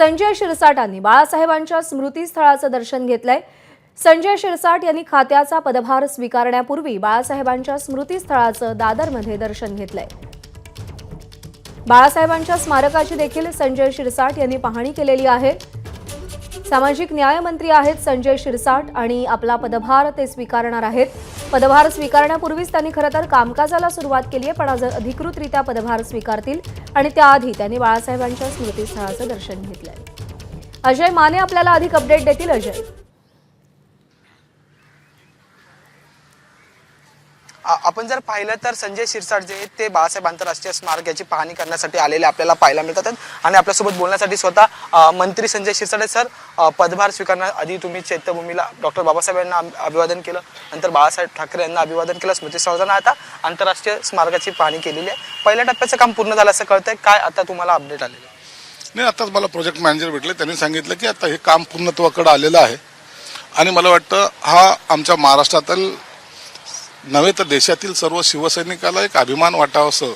संजय शिरसाटांनी बाळासाहेबांच्या स्मृतीस्थळाचं दर्शन घेतलंय। संजय शिरसाट यांनी खात्याचा पदभार स्वीकारण्यापूर्वी बाळासाहेबांच्या स्मृतीस्थळाचं दादरमध्ये दर्शन घेतलंय। बाळासाहेबांच्या स्मारकाची देखील संजय शिरसाट यांनी पाहणी केलेली आहे। सामाजिक न्याय मंत्री आहेत संजय शिरसाट आणि आपला पदभार ते स्वीकारणार आहेत। पदभार स्वीकारण्यापूर्वीच त्यांनी खरं तर कामकाजाला सुरुवात केली आहे, पण आज अधिकृतरित्या पदभार स्वीकारतील आणि त्याआधी त्यांनी बाळासाहेबांच्या स्मृतीस्थळाचं दर्शन घेतलंय। अजय माने आपल्याला अधिक अपडेट देतील। अजय, आपण जर पाहिलं तर संजय शिरसाट जे ते बाळासाहेब आंतरराष्ट्रीय स्मारक याची पाहणी करण्यासाठी आलेले आपल्याला पाहायला मिळतात आणि आपल्यासोबत बोलण्यासाठी स्वतः मंत्री संजय शिरसाट सर, पदभार स्वीकारण्याआधी तुम्ही चैत्यभूमीला डॉक्टर बाबासाहेब यांना अभिवादन केलं, नंतर बाळासाहेब ठाकरे यांना अभिवादन केलं, स्मृतीस्थळाला आता आंतरराष्ट्रीय स्मारकाची पाहणी केलेली आहे। पहिल्या टप्प्याचं काम पूर्ण झालं असं कळतंय, काय आता तुम्हाला अपडेट आलेलं आहे? नाही, आताच मला प्रोजेक्ट मॅनेजर भेटले, त्यांनी सांगितलं की आता हे काम पूर्णत्वाकडे आलेलं आहे आणि मला वाटतं हा आमच्या महाराष्ट्रातील नव्हे तर देशातील सर्व शिवसैनिकाला एक अभिमान वाटावा असं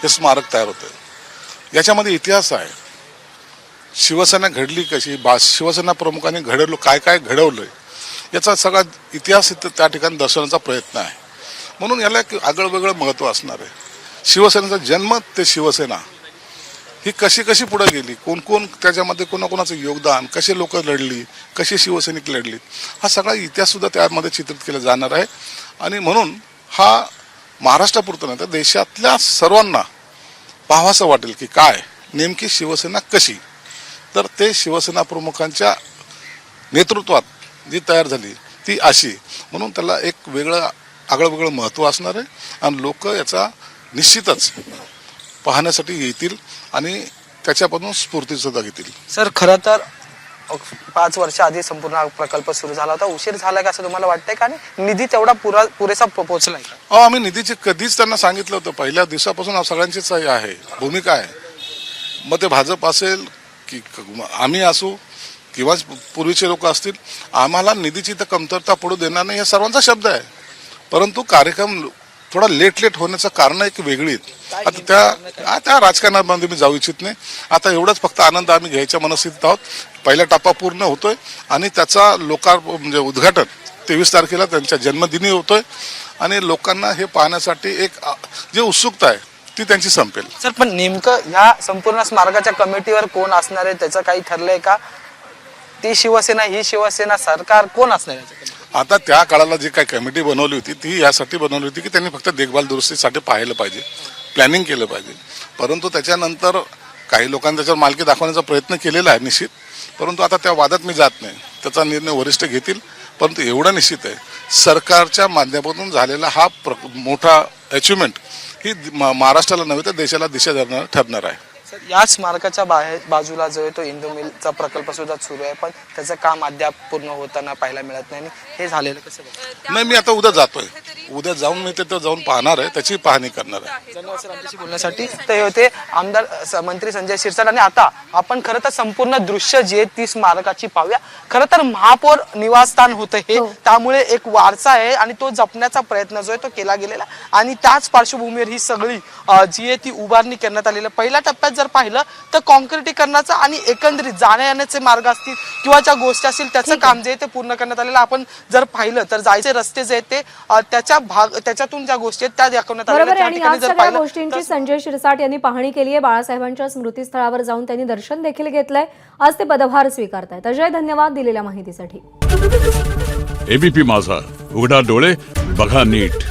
हे स्मारक तयार होतं। याच्यामध्ये इतिहास आहे, शिवसेना घडली कशी, शिवसेना प्रमुखांनी काय काय घडवलं याचा सगळा इतिहास त्या ठिकाणी दर्शवण्याचा प्रयत्न आहे। म्हणून याला एक आगळं वेगळं महत्त्व असणार आहे। शिवसेनेचा जन्म ते शिवसेना ही कशी कशी पुढे गेली, कोण कोण त्याच्यामध्ये कोणाकोणाचं योगदान, कसे लोक लढली, कसे शिवसैनिक लढली, हा सगळा इतिहाससुद्धा त्यामध्ये चित्रित केला जाणार आहे। आणि म्हणून हा महाराष्ट्रापुरतं नाही तर देशातल्या सर्वांना पाहावंसं वाटेल की काय नेमकी शिवसेना कशी, तर ते शिवसेना प्रमुखांच्या नेतृत्वात जी तयार झाली ती अशी, म्हणून त्याला एक वेगळं आगळं वेगळं महत्त्व असणार आहे आणि लोक याचा निश्चितच पाहण्यासाठी येतील आणि त्याच्यापासून स्फूर्ती सुद्धा घेतील। सर, खरं तर 5 वर्ष आधी संपूर्ण प्रकल्प सुरू झाला होता, उशीर झाला का असं तुम्हाला वाटतंय का? आणि निधी तेवढा पुरेसा पोहोचलाय का? आम्ही निधीची कधीच त्यांना सांगितलं होतं, पहिल्या दिवसापासून सगळ्यांचीच आहे भूमिका आहे, मग ते भाजप असेल की आम्ही असू किंवा पूर्वीचे लोक असतील, आम्हाला निधीची तर कमतरता पडू देणार नाही, हे सर्वांचा शब्द आहे। परंतु कार्यक्रम थोडा लेट होण्याचं कारण एक वेगळी, आता त्या राजकारणामध्ये मी जाऊ इच्छित नाही। आता एवढंच फक्त आनंद आम्ही घ्यायच्या मनस्थितीत आहोत। पहिला टप्पा पूर्ण होतोय आणि त्याचा म्हणजे उद्घाटन 23 तारखेला त्यांच्या जन्मदिनी होतोय आणि लोकांना हे पाहण्यासाठी एक जे उत्सुकता आहे ती त्यांची संपेल। सर, पण नेमकं ह्या संपूर्ण स्मारकाच्या कमिटीवर कोण असणार आहे त्याचं काही ठरलंय का? ती शिवसेना, ही शिवसेना, सरकार कोण असणार आहे? आता त्या काळाला जी काही कमिटी बनवली होती ती यासाठी बनवली होती की त्यांनी फक्त देखभाल दुरुस्तीसाठी पाहिलं पाहिजे, प्लॅनिंग केलं पाहिजे। परंतु त्याच्यानंतर काही लोकांनी त्याच्यावर मालकी दाखवण्याचा प्रयत्न केलेला आहे निश्चित, परंतु आता त्या वादात मी जात नाही, त्याचा निर्णय वरिष्ठ घेतील। परंतु एवढं निश्चित आहे, सरकारच्या माध्यमातून झालेला हा मोठा अचिव्हमेंट ही महाराष्ट्राला नव्हे तर देशाला दिशा ठरणार आहे। या स्मारकाच्या बाजूला जो आहे तो इंदू मिलचा प्रकल्प सुद्धा सुरू आहे, पण त्याचं काम अद्याप पूर्ण होताना पाहायला मिळत नाही। हे झालेलं कसं? नाही, मी आता उद्या जातोय, उद्या जाऊन मी तिथं जाऊन पाहणार आहे, त्याची पाहणी करणार आहे। धन्यवाद सर आमच्याशी बोलण्यासाठी। ते होते आमदार मंत्री संजय शिरसाट। आणि आता आपण खरं तर संपूर्ण दृश्य जे ती स्मारकाची पाहूया। खरं तर महापौर निवासस्थान होतं हे, त्यामुळे एक वारसा आहे आणि तो जपण्याचा प्रयत्न जो आहे तो केला गेलेला आणि त्याच पार्श्वभूमीवर ही सगळी जी आहे ती उभारणी करण्यात आलेली आहे। पहिल्या टप्प्यात जर पाहिलं तर कॉन्क्रिटीकरणाचं आणि एकंदरीत जाण्या येण्याचे मार्ग असतील किंवा ज्या गोष्टी असतील त्याचं काम जे आहे ते पूर्ण करण्यात आलेलं। आपण जर पाहिलं तर जायचे रस्ते जे आहेत ते त्याच्यातून ज्या गोष्टी आहेत त्या दाखवण्यात आलेल्या। आणि या सगळ्या गोष्टींची संजय शिरसाट यांनी पाहणी केली आहे। बाळासाहेबांच्या स्मृतीस्थळावर जाऊन त्यांनी दर्शन देखील घेतलंय, आज ते पदभार स्वीकारतायत। अजय, धन्यवाद दिलेल्या माहितीसाठी। एबीपी माझा, उघडा डोळे बघा नीट।